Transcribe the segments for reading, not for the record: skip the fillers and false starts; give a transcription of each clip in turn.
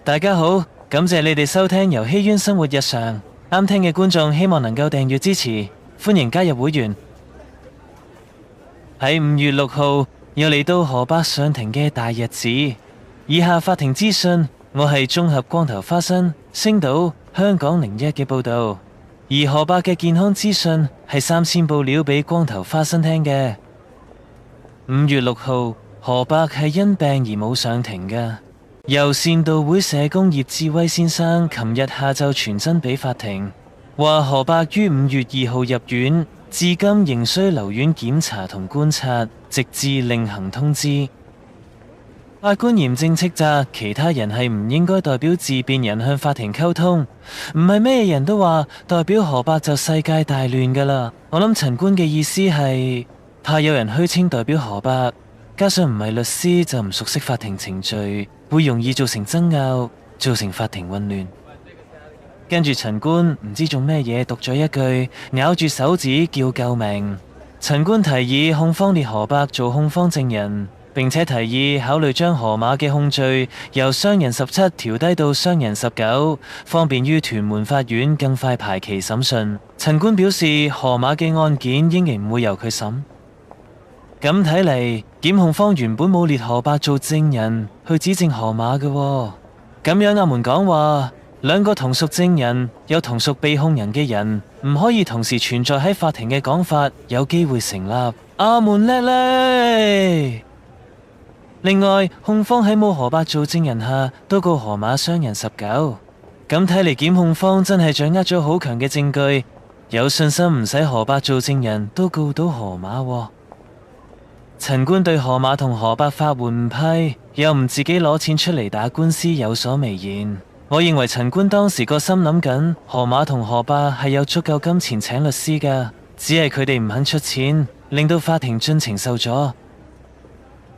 大家好，感謝你哋收聽由希淵生活日常。啱聽嘅觀眾希望能夠訂閱支持，歡迎加入會員。喺5月6號又嚟到河伯上庭嘅大日子。以下法庭資訊，我係綜合光頭花生、星島、香港01嘅報道。而河伯嘅健康資訊係3000報料俾光頭花生聽嘅。5月6號，河伯係因病而冇上庭㗎。由善道會社工葉志威先生琴日下晝傳真俾法庭，話河伯於5月2號入院，至今仍需留院檢查同觀察，直至另行通知。法官嚴正斥責其他人係唔應該代表自辯人向法庭溝通，唔係咩人都話代表河伯就世界大亂㗎啦。我諗陳官嘅意思係怕有人虛稱代表河伯，加上唔係律師就唔熟悉法庭程序，會容易造成爭拗，造成法庭混亂。跟住陳官唔知做咩嘢讀咗一句，咬住手指叫救命。陳官提議控方列河伯做控方證人，並且提議考慮將河馬嘅控罪由傷人17調低到傷人19，方便於屯門法院更快排期審訊。陳官表示河馬嘅案件應該唔會由佢審。咁睇嚟，檢控方原本冇列河伯做證人去指證河馬嘅喎。咁樣阿門講話，兩個同屬證人有同屬被控人嘅人唔可以同時存在喺法庭嘅講法，有機會成立。阿門叻叻！另外，控方喺冇河伯做證人下，都告河馬傷人19。咁睇嚟，檢控方真係掌握咗好強嘅證據，有信心唔使河伯做證人都告到河馬喎。陳官對河馬同河伯法援唔批，又唔自己攞錢出嚟打官司，有所微言。我認為陳官當時個心諗緊，河馬同河伯係有足夠金錢請律師㗎，只係佢哋唔肯出錢，令到法庭進程受阻。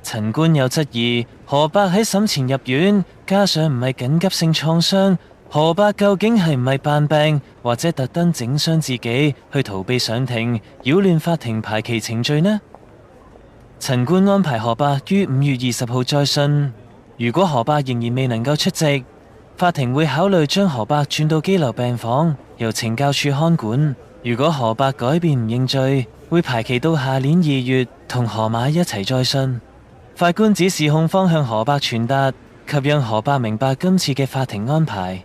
陳官又質疑河伯喺審前入院，加上唔係緊急性創傷，河伯究竟係唔係扮病，或者特登整傷自己去逃避上庭，擾亂法庭排期程序呢？陳官安排河伯於5月20號再訊，如果河伯仍然未能夠出席，法庭會考慮將河伯轉到羈留病房，由懲教署看管。如果河伯改變唔認罪，會排期到下年2月同河馬一齊再訊。法官指示控方向河伯傳達，及讓河伯明白今次嘅法庭安排。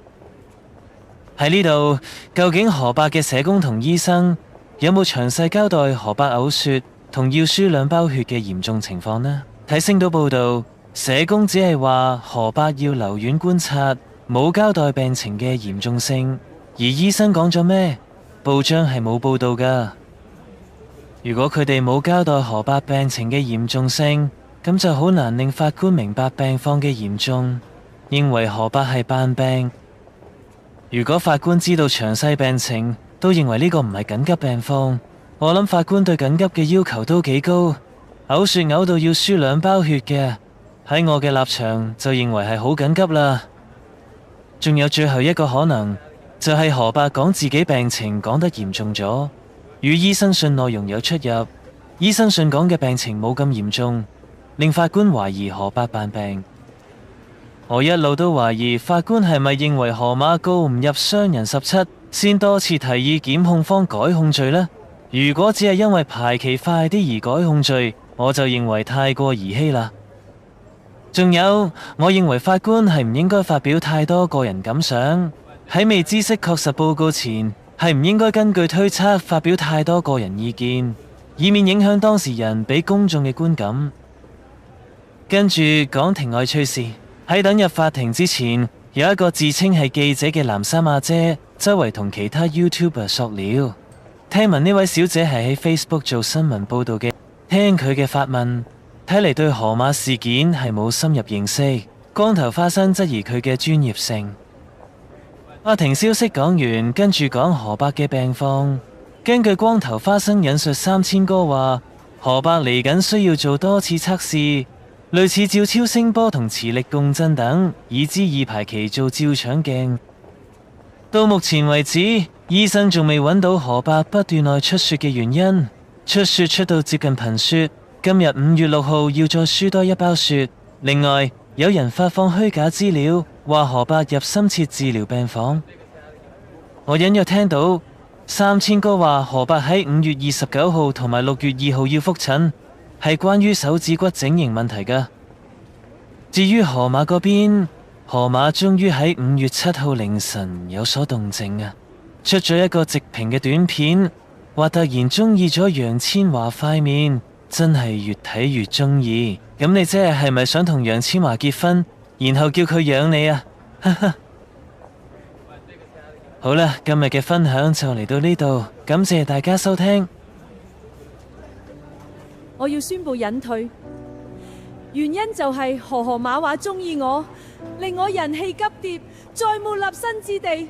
喺呢度，究竟河伯嘅社工同醫生有冇詳細交代河伯嘔血同要輸2包血嘅嚴重情況呢？睇星島報道，社工只係話河伯要留院觀察，冇交代病情嘅嚴重性。而醫生講咗咩？報章係冇報道㗎。如果佢哋冇交代河伯病情嘅嚴重性，咁就好難令法官明白病況嘅嚴重，認為河伯係扮病。如果法官知道詳細病情，都認為呢個唔係緊急病況，我諗法官對緊急嘅要求都幾高。嘔血嘔到要輸2包血嘅，喺我嘅立場就認為係好緊急啦。仲有最後一個可能，就係河伯講自己病情講得嚴重咗，與醫生信內容有出入。醫生信講嘅病情冇咁嚴重，令法官懷疑河伯扮病。我一路都懷疑法官係咪認為河馬告唔入傷人17，先多次提議檢控方改控罪呢？如果只係因為排期快啲而改控罪，我就認為太過兒戲啦。仲有，我認為法官係唔應該發表太多個人感想，喺未知悉確實報告前，係唔應該根據推測發表太多個人意見，以免影響當事人俾公眾嘅觀感。跟住講庭外趣事，喺等入法庭之前，有一個自稱係記者嘅藍衫阿姐，周圍同其他 YouTuber 索料。聽聞呢位小姐係喺 Facebook 做新聞報道嘅，聽佢嘅發問，睇嚟對河馬事件係冇深入認識。光頭花生質疑佢嘅專業性。法庭消息講完，跟住講河伯嘅病況。根據光頭花生引述3000哥話，河伯嚟緊需要做多次測試，類似照超聲波同磁力共振等，以之以排期做照腸鏡。到目前為止，醫生仲未揾到河伯不斷內出血嘅原因，出血出到接近貧血。今日5月6號要再輸多1包血。另外，有人發放虛假資料，話河伯入深切治療病房。我隱約聽到3000哥話河伯喺5月29號同埋6月2號要復診，係關於手指骨整形問題㗎。至於河馬嗰邊，河馬終於喺5月7號凌晨有所動靜啊，出咗一個直評嘅短片，話突然中意咗楊千嬅塊面，真係越睇越中意。咁你即係咪想同楊千嬅結婚，然後叫佢養你啊？好啦，今日嘅分享就嚟到呢度，感謝大家收聽。我要宣布隱退，原因就係河馬話中意我，令我人氣急跌，再沒立身之地。